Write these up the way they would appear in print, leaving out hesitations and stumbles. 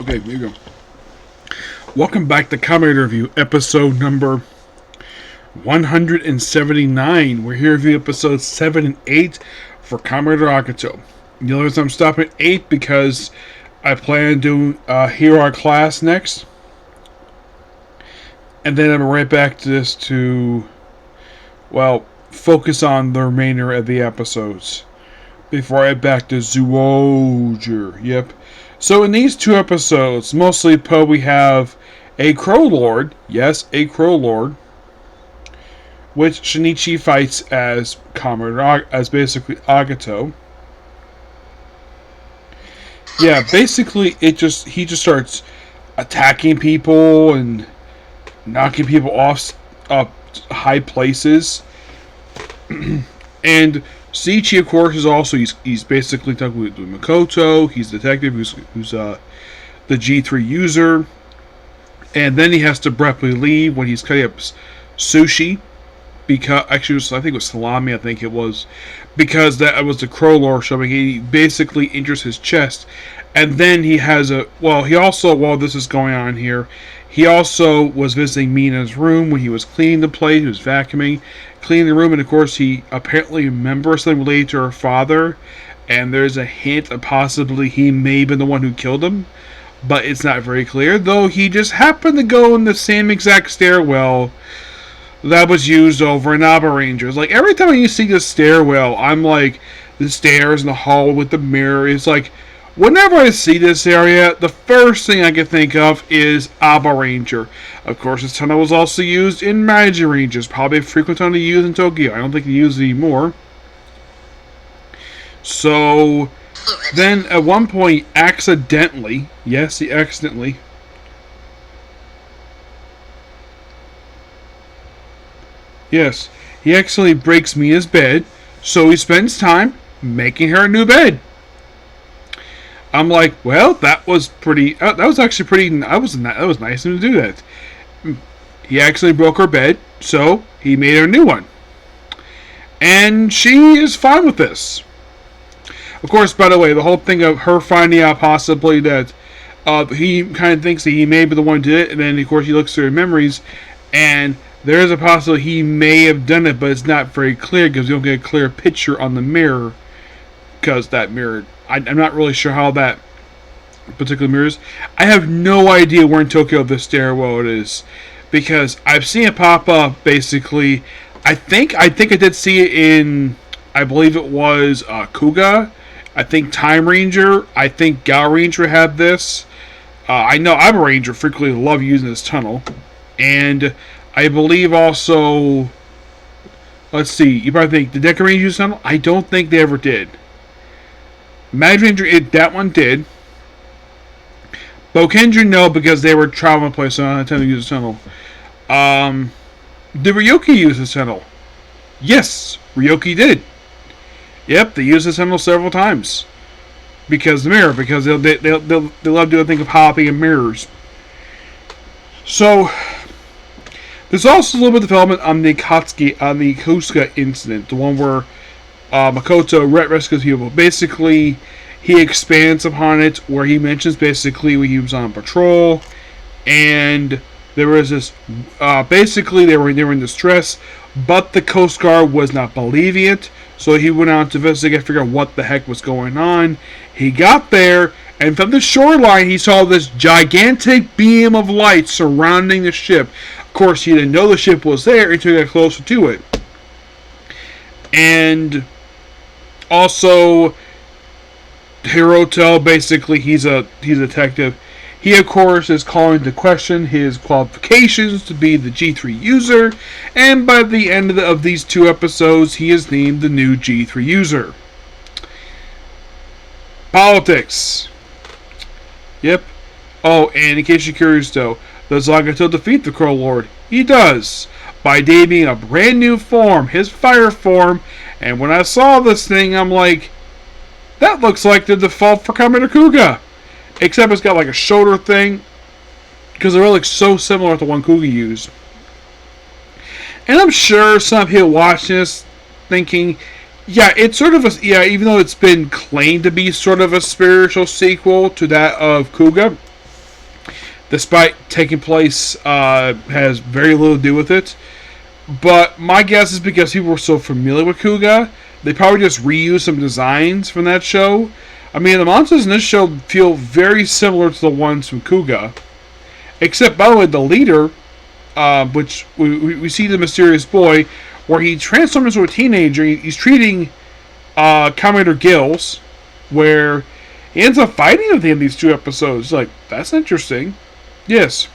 Okay, here you go. Welcome back to Kamen Review, episode number 179. We're here reviewing episodes 7 and 8 for Kamen Agito. You'll notice I'm stopping at 8 because I plan to do Hero Art class next. And then I'm right back to this to, well, focus on the remainder of the episodes before I head back to Zoology. Yep. So in these two episodes, mostly we have a Crow Lord. Yes, a Crow Lord. Which Shinichi fights as basically Agito. Yeah, basically he just starts attacking people and knocking people off high places. And Seiichi, of course, is also he's basically talking with Makoto. He's a detective who's the G3 user, and then he has to abruptly leave when he's cutting up sushi because actually I think it was salami. I think it was because that was the Crow Lord showing. He basically injures his chest, and then he has he also, while this is going on here, he also was visiting Mina's room when he was cleaning the place. He was vacuuming, cleaning the room, and of course he apparently remembers something related to her father, and there's a hint that possibly he may have been the one who killed him, but it's not very clear, though he just happened to go in the same exact stairwell that was used over in Abba Rangers. Like, every time you see this stairwell, I'm like, the stairs and the hall with the mirror, it's like, whenever I see this area, the first thing I can think of is Abba Ranger. Of course, this tunnel was also used in Magic Rangers, probably a frequent tunnel used in Tokyo. I don't think they use it anymore. So, then at one point, accidentally, yes, he accidentally, yes, he actually breaks Mina's bed, so he spends time making her a new bed. I'm like, well, that was pretty. That was actually pretty. That was nice of him to do that. He actually broke her bed, so he made her a new one, and she is fine with this. Of course, by the way, the whole thing of her finding out possibly that he kind of thinks that he may be the one who did it, and then of course he looks through her memories, and there is a possibility he may have done it, but it's not very clear because you don't get a clear picture on the mirror because that mirror. I'm not really sure how that particular mirror is. I have no idea where in Tokyo this stairwell it is because I've seen it pop up. Basically, I think I did see it in. I believe it was Kuga. I think Time Ranger. I think Gal Ranger had this. I know I'm a Ranger. Frequently love using this tunnel, and I believe also. Let's see. You probably think the Deca Ranger used tunnel. I don't think they ever did. Magic Ranger, that one did. Bokendra, no, because they were traveling place, so I don't to use the tunnel. Did Ryoki use the tunnel? Yes, Ryoki did. Yep, they used the tunnel several times. Because the mirror, because they love doing a thing of hopping in mirrors. So, there's also a little bit of development on the Kusuka incident, the one where Makoto rescues people. Basically, he expands upon it where he mentions basically when he was on patrol, and there was this. Basically, they were in distress, but the Coast Guard was not believing it, so he went out to investigate, figure out what the heck was going on. He got there, and from the shoreline, he saw this gigantic beam of light surrounding the ship. Of course, he didn't know the ship was there until he got closer to it, and also, Hiroto, basically, he's a detective. He, of course, is calling to question his qualifications to be the G3 user, and by the end of these two episodes, he is named the new G3 user. Politics. Yep. Oh, and in case you're curious, though, does Agito defeat the Crow Lord? He does, by debuting a brand new form, his fire form. And when I saw this thing, I'm like, that looks like the default for Kamen Kuga. Except it's got like a shoulder thing. Because they're like so similar to the one Kuga used. And I'm sure some people watching this thinking, yeah, it's sort of a, yeah, even though it's been claimed to be sort of a spiritual sequel to that of Kuga, despite taking place, has very little to do with it. But my guess is because people were so familiar with Kuga, they probably just reused some designs from that show. I mean, the monsters in this show feel very similar to the ones from Kuga. Except, by the way, the leader, which we see the mysterious boy, where he transforms into a teenager. He's treating Commander Gills, where he ends up fighting with him in these 2 episodes. Like, that's interesting. Yes.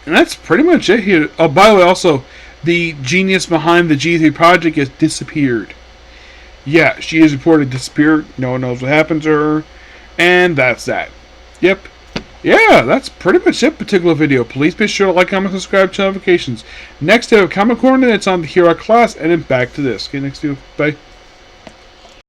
And that's pretty much it here. Oh, by the way, also, the genius behind the G3 project has disappeared. Yeah, she is reported disappeared. No one knows what happened to her. And that's that. Yep. Yeah, that's pretty much it. Particular video. Please be sure to like, comment, subscribe, turn notifications. Next, I have a comment corner that's on the Hero class, and then back to this. Okay, next video. Bye.